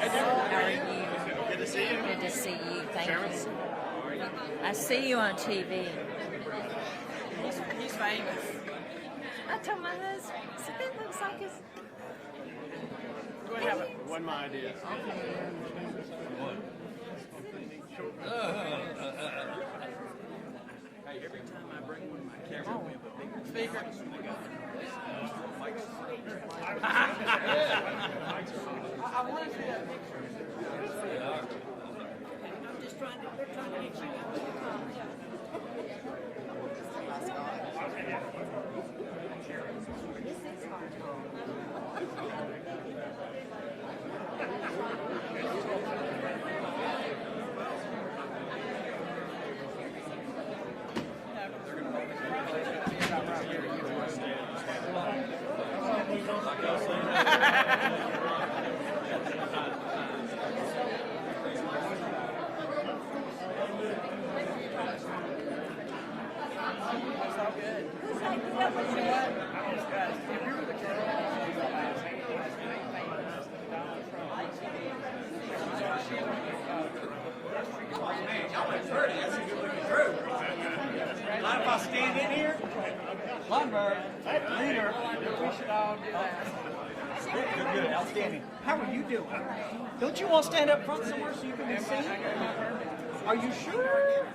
How are you? Good to see you. Good to see you. Thank Chairman? you. I see you on TV. He's famous. I told my husband, I said, that looks like his... Go ahead, have it. Wasn't my idea. Hey, every time I bring one of my cameras with a big speaker, I want to see that picture. I'm just trying to, they're trying to get you. Mind if I stand in here? Lundberg, leader. We should all do that. Good, outstanding. How are you doing? Don't you want to stand up front somewhere so you can be seen? Are you sure?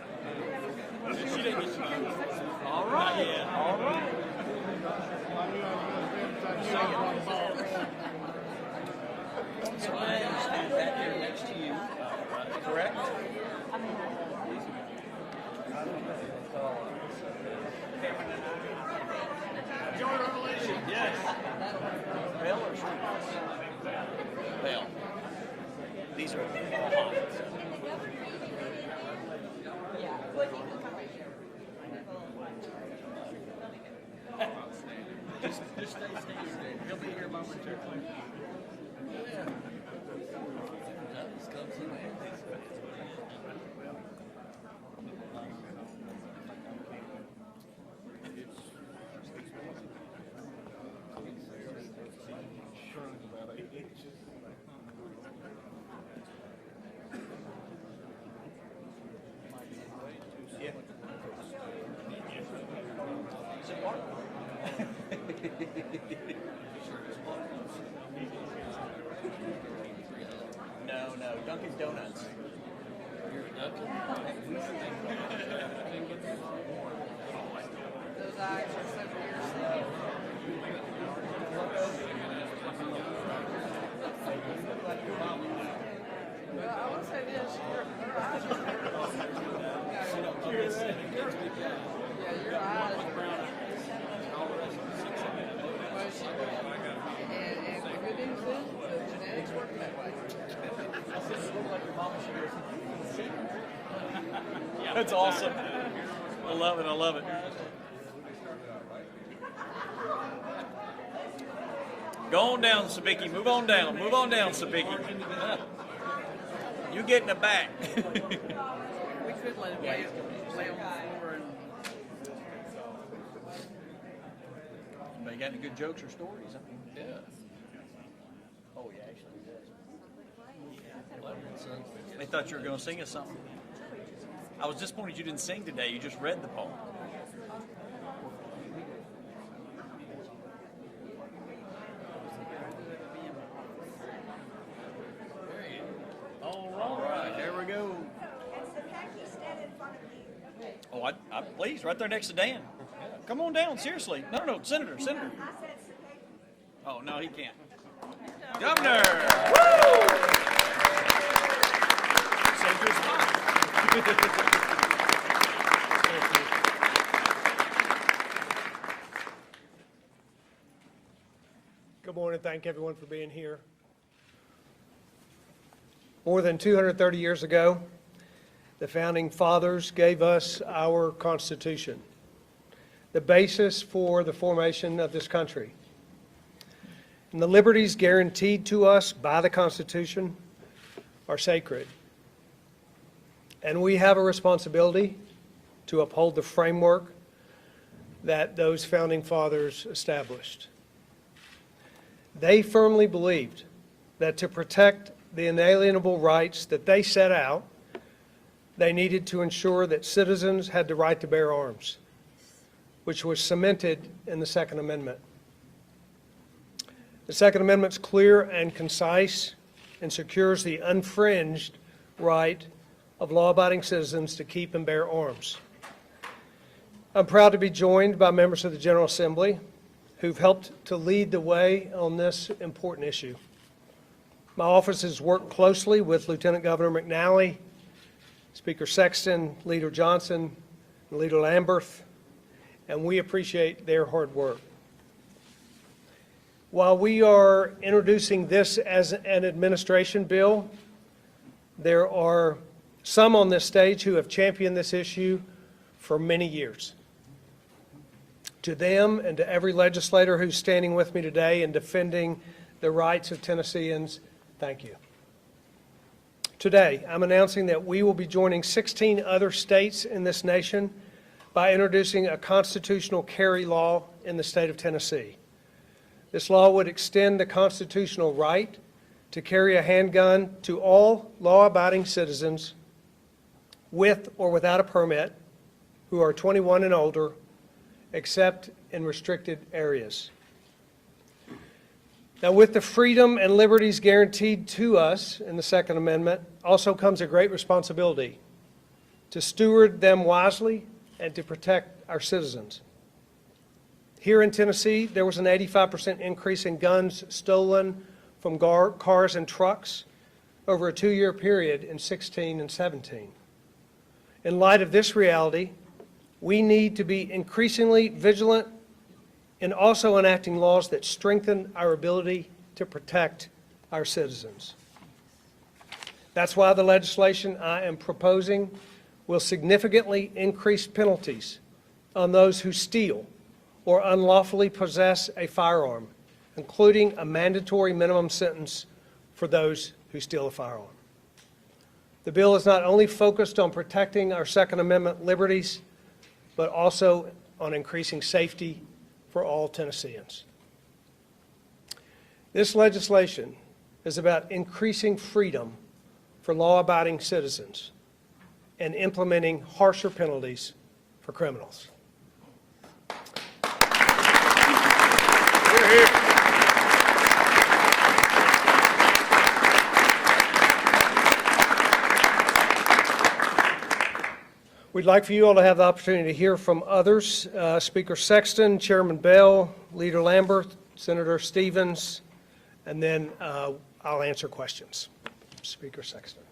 All right, all right. So I stand back here next to you, correct? Joy Revelation, yes. Bell or Street? Bell. These are hot. Just stay standing. He'll be here momentarily. Yeah. No, Dunkin' Donuts. You're Dunkin'? Those eyes are so piercing. Well, I will say this, your eyes are piercing. Yeah, your eyes are brown. Well, she and the good news is the genetics work that way. That's awesome. I love it. Go on down, Sabiki. Move on down, Sabiki. You get in the back. We could let it lay on the floor and... Anybody got any good jokes or stories? Yeah. Oh, yeah, actually. They thought you were going to sing us something. I was disappointed you didn't sing today. You just read the poem. All right, there we go. Oh, please, right there next to Dan. Come on down, seriously. No, Senator. Oh, no, he can't. Governor! Woo! Good morning. Thank everyone for being here. More than 230 years ago, the Founding Fathers gave us our Constitution, the basis for the formation of this country. And the liberties guaranteed to us by the Constitution are sacred. And we have a responsibility to uphold the framework that those Founding Fathers established. They firmly believed that to protect the inalienable rights that they set out, they needed to ensure that citizens had the right to bear arms, which was cemented in the Second Amendment. The Second Amendment's clear and concise and secures the unfringed right of law-abiding citizens to keep and bear arms. I'm proud to be joined by members of the General Assembly who've helped to lead the way on this important issue. My office has worked closely with Lieutenant Governor McNally, Speaker Sexton, Leader Johnson, and Leader Lamberth, and we appreciate their hard work. While we are introducing this as an administration bill, there are some on this stage who have championed this issue for many years. To them and to every legislator who's standing with me today in defending the rights of Tennesseans, thank you. Today, I'm announcing that we will be joining 16 other states in this nation by introducing a constitutional carry law in the state of Tennessee. This law would extend the constitutional right to carry a handgun to all law-abiding citizens with or without a permit who are 21 and older, except in restricted areas. Now, with the freedom and liberties guaranteed to us in the Second Amendment also comes a great responsibility to steward them wisely and to protect our citizens. Here in Tennessee, there was an 85% increase in guns stolen from cars and trucks over a 2-year period in 16 and 17. In light of this reality, we need to be increasingly vigilant in also enacting laws that strengthen our ability to protect our citizens. That's why the legislation I am proposing will significantly increase penalties on those who steal or unlawfully possess a firearm, including a mandatory minimum sentence for those who steal a firearm. The bill is not only focused on protecting our Second Amendment liberties, but also on increasing safety for all Tennesseans. This legislation is about increasing freedom for law-abiding citizens and implementing harsher penalties for criminals. We'd like for you all to have the opportunity to hear from others. Speaker Sexton, Chairman Bell, Leader Lamberth, Senator Stevens, and then I'll answer questions. Speaker Sexton.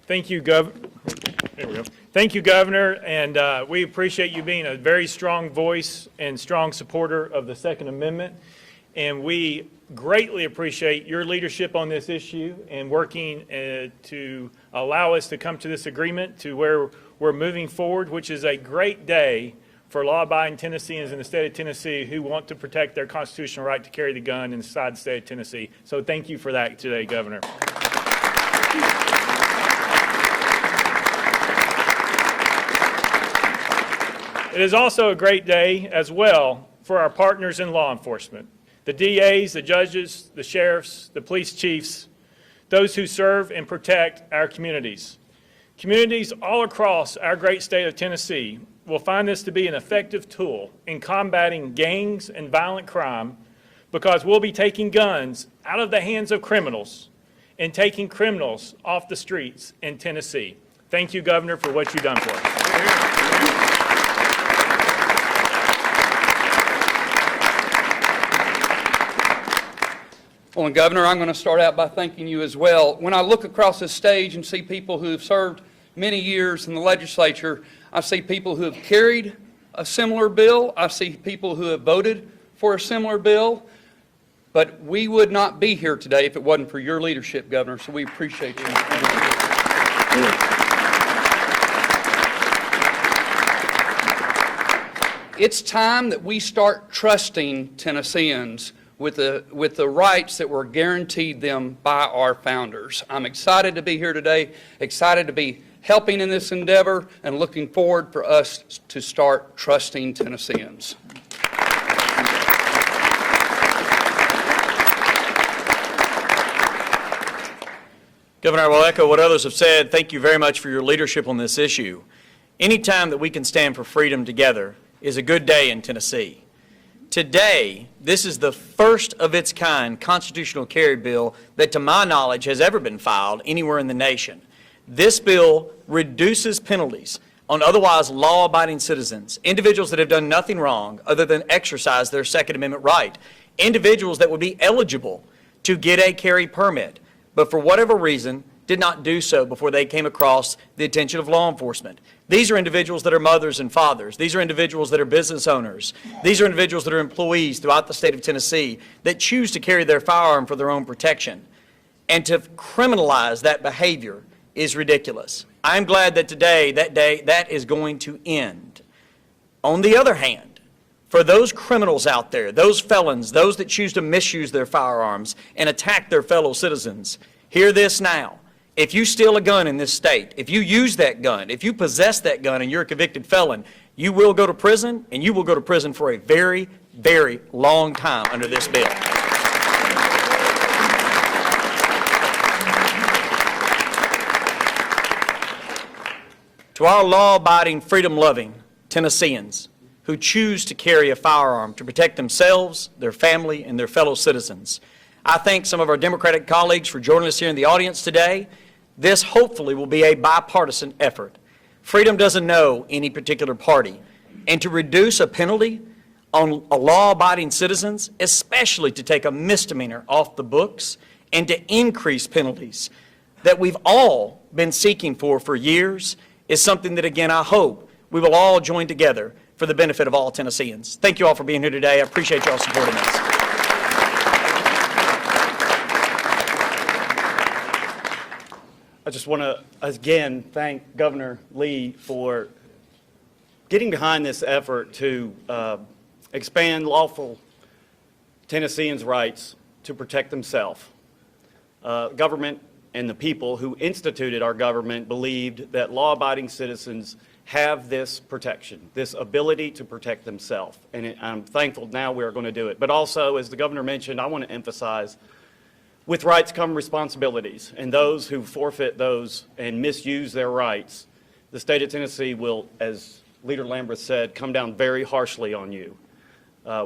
Thank you, There we go. Thank you, Governor, and we appreciate you being a very strong voice and strong supporter of the Second Amendment. And we greatly appreciate your leadership on this issue and working to allow us to come to this agreement to where we're moving forward, which is a great day for law-abiding Tennesseans in the state of Tennessee who want to protect their constitutional right to carry the gun inside the state of Tennessee. So thank you for that today, Governor. It is also a great day as well for our partners in law enforcement. The DAs, the judges, the sheriffs, the police chiefs, those who serve and protect our communities. Communities all across our great state of Tennessee will find this to be an effective tool in combating gangs and violent crime because we'll be taking guns out of the hands of criminals and taking criminals off the streets in Tennessee. Thank you, Governor, for what you've done for us. Well, and Governor, I'm going to start out by thanking you as well. When I look across this stage and see people who have served many years in the legislature, I see people who have carried a similar bill. I see people who have voted for a similar bill. But we would not be here today if it wasn't for your leadership, Governor, so we appreciate you. It's time that we start trusting Tennesseans with the rights that were guaranteed them by our founders. I'm excited to be here today, excited to be helping in this endeavor, and looking forward for us to start trusting Tennesseans. Governor, I will echo what others have said. Thank you very much for your leadership on this issue. Any time that we can stand for freedom together is a good day in Tennessee. Today, this is the first of its kind constitutional carry bill that, to my knowledge, has ever been filed anywhere in the nation. This bill reduces penalties on otherwise law-abiding citizens, individuals that have done nothing wrong other than exercise their Second Amendment right, individuals that would be eligible to get a carry permit, but for whatever reason did not do so before they came across the attention of law enforcement. These are individuals that are mothers and fathers. These are individuals that are business owners. These are individuals that are employees throughout the state of Tennessee that choose to carry their firearm for their own protection. And to criminalize that behavior is ridiculous. I'm glad that today, that is going to end. On the other hand, for those criminals out there, those felons, those that choose to misuse their firearms and attack their fellow citizens, hear this now. If you steal a gun in this state, if you use that gun, if you possess that gun and you're a convicted felon, you will go to prison, and you will go to prison for a very, very long time under this bill. To our law-abiding, freedom-loving Tennesseans who choose to carry a firearm to protect themselves, their family, and their fellow citizens, I thank some of our Democratic colleagues for joining us here in the audience today. This hopefully will be a bipartisan effort. Freedom doesn't know any particular party, and to reduce a penalty on law-abiding citizens, especially to take a misdemeanor off the books and to increase penalties that we've all been seeking for years, is something that, again, I hope we will all join together for the benefit of all Tennesseans. Thank you all for being here today. I appreciate you all supporting us. I just want to, again, thank Governor Lee for getting behind this effort to expand lawful Tennesseans' rights to protect themselves. Government and the people who instituted our government believed that law-abiding citizens have this protection, this ability to protect themselves. And I'm thankful now we are going to do it. But also, as the governor mentioned, I want to emphasize, with rights come responsibilities. And those who forfeit those and misuse their rights, the state of Tennessee will, as Leader Lamberth said, come down very harshly on you.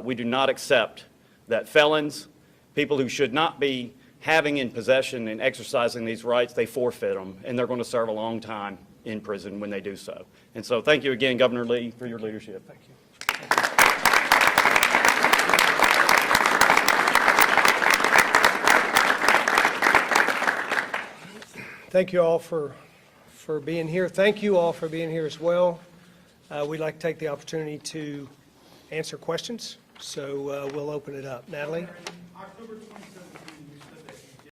We do not accept that felons, people who should not be having in possession and exercising these rights, they forfeit them, and they're going to serve a long time in prison when they do so. And so thank you again, Governor Lee, for your leadership. Thank you. Thank you all for being here. Thank you all for being here as well. We'd like to take the opportunity to answer questions, so we'll open it up. Natalie? October 27th.